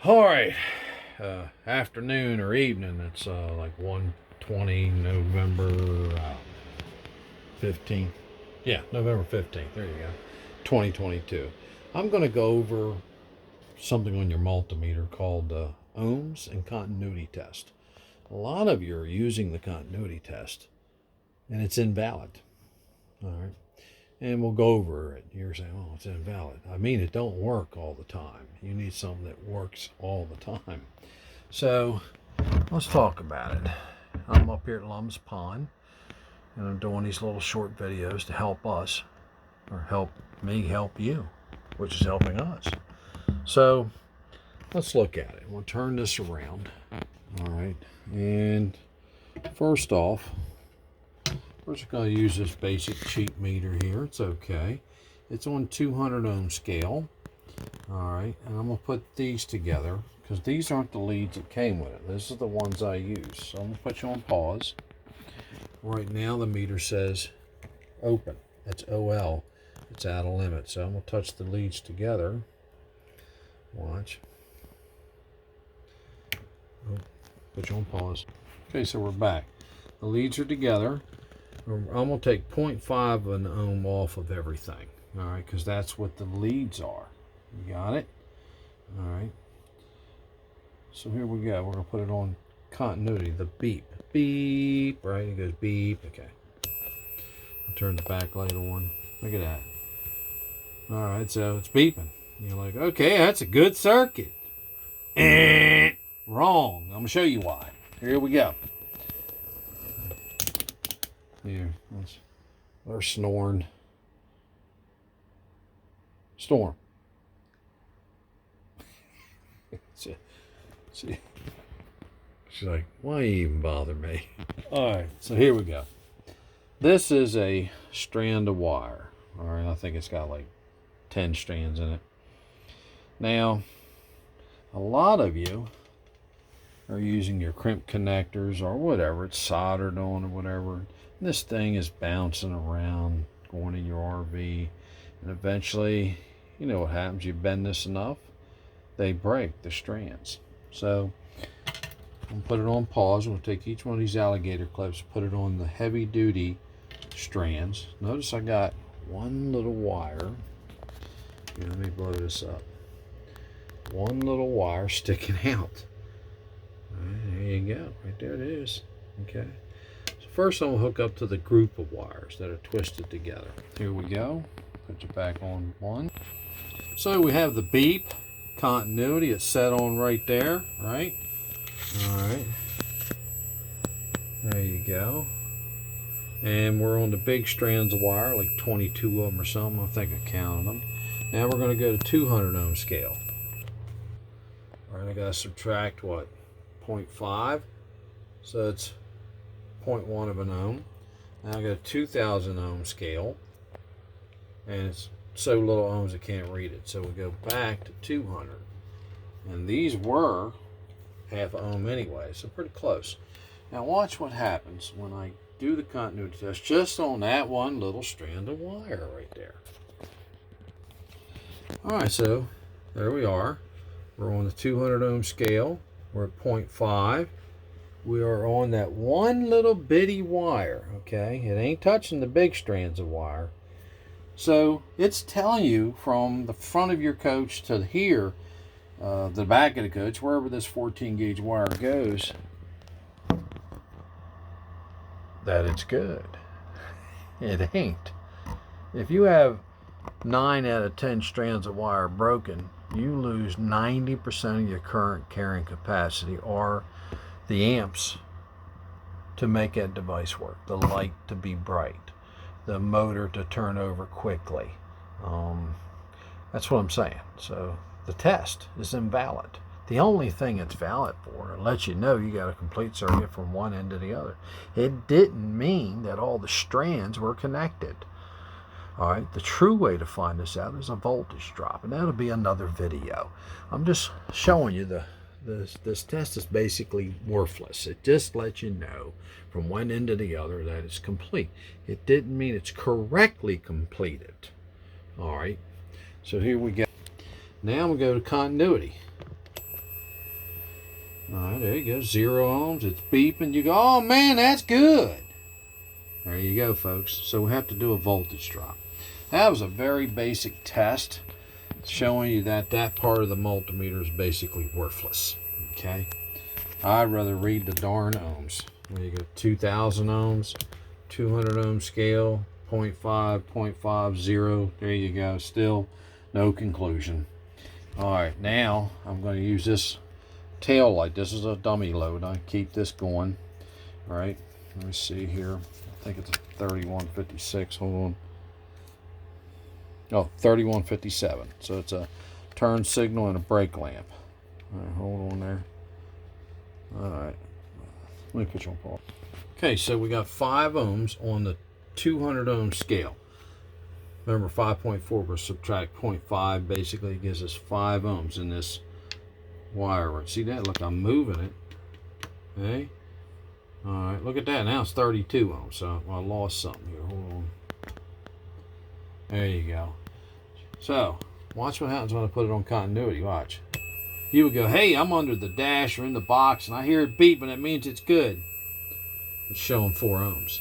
All right, afternoon or evening. It's like 1:20, November 15th. Yeah, November 15th. There you go. 2022. I'm going to go over something on your multimeter called ohms and continuity test. A lot of you are using the continuity test and it's invalid. All right. And we'll go over it. You're saying, oh, it's invalid. I mean, it don't work all the time. You need something that works all the time. So let's talk about it. I'm up here at Lum's Pond, and I'm doing these little short videos to help us, or help me help you, which is helping us. So let's look at it. We'll turn this around. All right. And first off, we're just going to use this basic cheap meter here. It's okay. It's on 200 ohm scale. All right. And I'm going to put these together because these aren't the leads that came with it. This is the ones I use. So I'm going to put you on pause. Right now the meter says open. That's OL. It's out of limit. So I'm going to touch the leads together. Watch. Oh, put you on pause. Okay, so we're back. The leads are together. I'm going to take 0.5 of an ohm off of everything, all right, because that's what the leads are. You got it? All right. So here we go. We're going to put it on continuity, the beep. Beep, right? It goes beep. Okay. I'll turn the backlight on. Look at that. All right, so it's beeping. You're like, okay, that's a good circuit. Wrong. I'm going to show you why. Here we go. Here, they're snoring. Storm. See, she's like, why even bother me? All right, so here we go. This is a strand of wire. All right, I think it's got like 10 strands in it. Now, a lot of you are using your crimp connectors or whatever. It's soldered on or whatever. This thing is bouncing around, going in your RV, and eventually, you know what happens. You bend this enough, they break the strands. So I'm going to put it on pause. I'm going to take each one of these alligator clips, put it on the heavy duty strands. Notice I got one little wire. Here, let me blow this up. One little wire sticking out. All right, there you go. Right there it is. Okay. First, I'm going to hook up to the group of wires that are twisted together. Here we go. Put you back on one. So we have the beep continuity. It's set on right there, right? All right. There you go. And we're on the big strands of wire, like 22 of them or something. I think I counted them. Now we're going to go to 200 ohm scale. All right, I got to subtract what? 0.5. So it's 0.1 of an ohm. Now I got a 2000 ohm scale, and it's so little ohms I can't read it. So we go back to 200, and these were half ohm anyway, so pretty close. Now watch what happens when I do the continuity test just on that one little strand of wire right there. All right, so there we are. We're on the 200 ohm scale. We're at 0.5. We are on that one little bitty wire, okay? It ain't touching the big strands of wire. So it's telling you from the front of your coach to here, the back of the coach, wherever this 14 gauge wire goes, that it's good. It ain't. If you have 9 out of 10 strands of wire broken, you lose 90% of your current carrying capacity, or the amps to make that device work, the light to be bright, the motor to turn over quickly. That's what I'm saying. So the test is invalid. The only thing it's valid for, it lets you know you got a complete circuit from one end to the other. It didn't mean that all the strands were connected. All right, the true way to find this out is a voltage drop, and that'll be another video. I'm just showing you this test is basically worthless. It just lets you know from one end to the other that it's complete. It didn't mean it's correctly completed. All right, so here we go. Now we go to continuity. All right, there you go, 0 ohms. It's beeping. You go, oh man, that's good. There you go, folks. So we have to do a voltage drop. That was a very basic test showing you that that part of the multimeter is basically worthless. Okay, I'd rather read the darn ohms. There you go, 2000 ohms, 200 ohm scale, 0.5, 0.50. There you go, still no conclusion. All right, now I'm going to use this tail light. This is a dummy load. I keep this going. All right, let me see here. I think it's a 3156. Hold on. Oh, 3157. So it's a turn signal and a brake lamp. All right, hold on there. All right, let me put you on pause. Okay, so we got 5 ohms on the 200 ohm scale. Remember, 5.4 will subtract 0.5 basically gives us 5 ohms in this wire. See that? Look, I'm moving it. Okay. All right, look at that. Now it's 32 ohms. So I lost something here. Hold on. There you go. So watch what happens when I put it on continuity. Watch. You would go, hey, I'm under the dash or in the box and I hear it beeping. That means it's good. It's showing 4 ohms.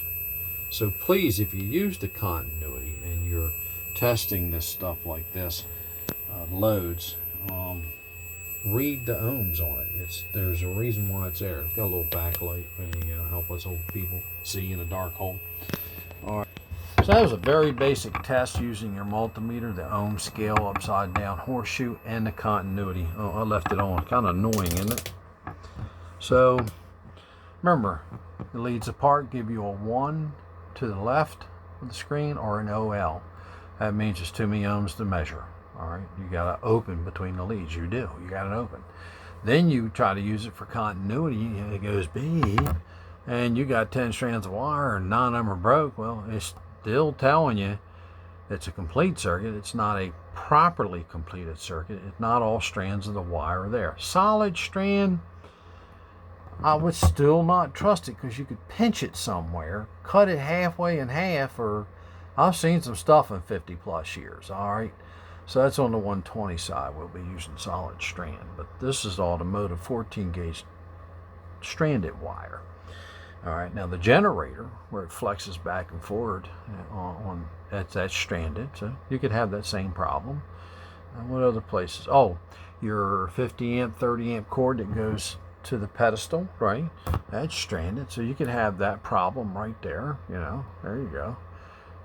So please, if you use the continuity and you're testing this stuff like this, loads, read the ohms on it. There's a reason why it's there. It's got a little backlight, you know, help us old people see in a dark hole. All right. So that was a very basic test using your multimeter, the ohm scale, upside down horseshoe, and the continuity. Oh, I left it on. Kind of annoying, isn't it? So remember, the leads apart give you a 1 to the left of the screen or an OL. That means it's too many ohms to measure. All right, you got to open between the leads. You do. You got it open. Then you try to use it for continuity. It goes beep, and you got 10 strands of wire and 9 of them are broke. Well, it's still telling you it's a complete circuit. It's not a properly completed circuit. It's not all strands of the wire are there. Solid strand, I would still not trust it because you could pinch it somewhere, cut it halfway in half, or I've seen some stuff in 50 plus years. All right, so that's on the 120 side. We'll be using solid strand, but this is automotive 14 gauge stranded wire. All right, now the generator where it flexes back and forward on that's stranded, so you could have that same problem. What other places? Oh, your 50 amp 30 amp cord that goes to the pedestal, right? That's stranded, so you could have that problem right there. You know, there you go.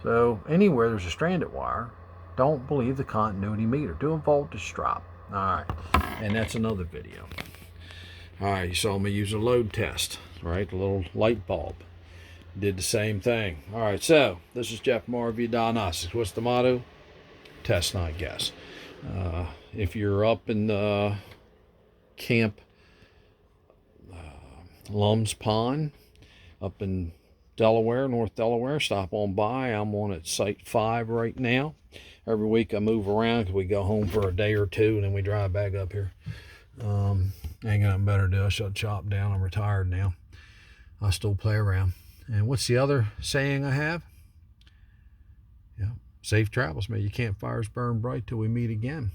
So anywhere there's a stranded wire, don't believe the continuity meter. Do a voltage drop. All right, and that's another video. All right, you saw me use a load test, right? The little light bulb. Did the same thing. All right, so this is Jeff from RV Diagnostics. What's the motto? Test, not guess. If you're up in the camp Lums Pond up in Delaware, North Delaware, stop on by. I'm on at Site 5 right now. Every week I move around because we go home for a day or two and then we drive back up here. Ain't got nothing better to do. I shut chop down. I'm retired now. I still play around. And what's the other saying I have? Yeah, safe travels, man. You can't fires burn bright till we meet again.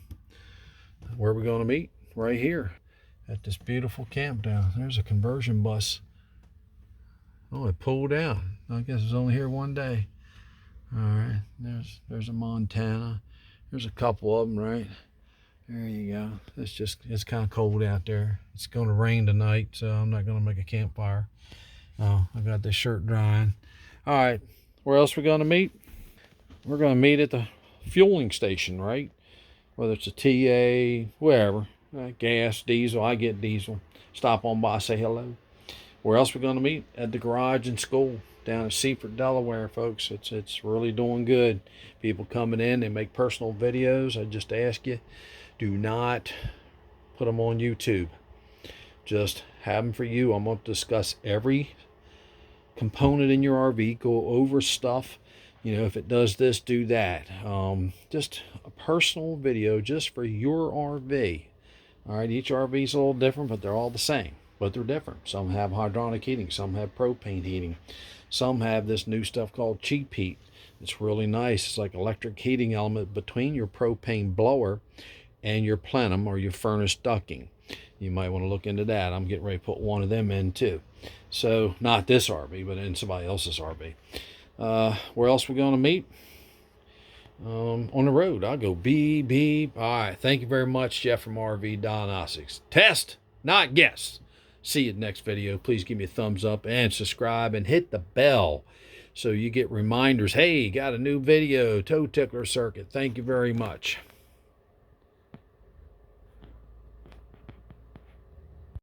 Where are we going to meet? Right here at this beautiful campground. There's a conversion bus. Oh, it pulled out. I guess it's only here one day. All right, there's a Montana. There's a couple of them, right? There you go. It's kind of cold out there. It's going to rain tonight, so I'm not going to make a campfire. Oh, I got this shirt drying. All right, where else we going to meet? We're going to meet at the fueling station, right? Whether it's a TA, wherever. Gas, diesel. I get diesel. Stop on by, say hello. Where else we going to meet? At the garage and school down in Seaford, Delaware, folks. It's really doing good. People coming in, they make personal videos. I just ask you, do not put them on YouTube. Just have them for you. I'm going to discuss every component in your RV, go over stuff. You know, if it does this, do that. Just a personal video just for your RV. All right, each RV is a little different, but they're all the same. But they're different. Some have hydronic heating. Some have propane heating. Some have this new stuff called cheap heat. It's really nice. It's like electric heating element between your propane blower and your plenum or your furnace ducting. you might want to look into that. I'm getting ready to put one of them in too. So not this RV, but in somebody else's RV. Where else we going to meet? On the road. I'll go beep, beep. All right. Thank you very much, Jeff from RV Diagnostics. Test, not guess. See you next video. Please give me a thumbs up and subscribe and hit the bell so you get reminders. Hey, got a new video, toe tickler circuit. Thank you very much.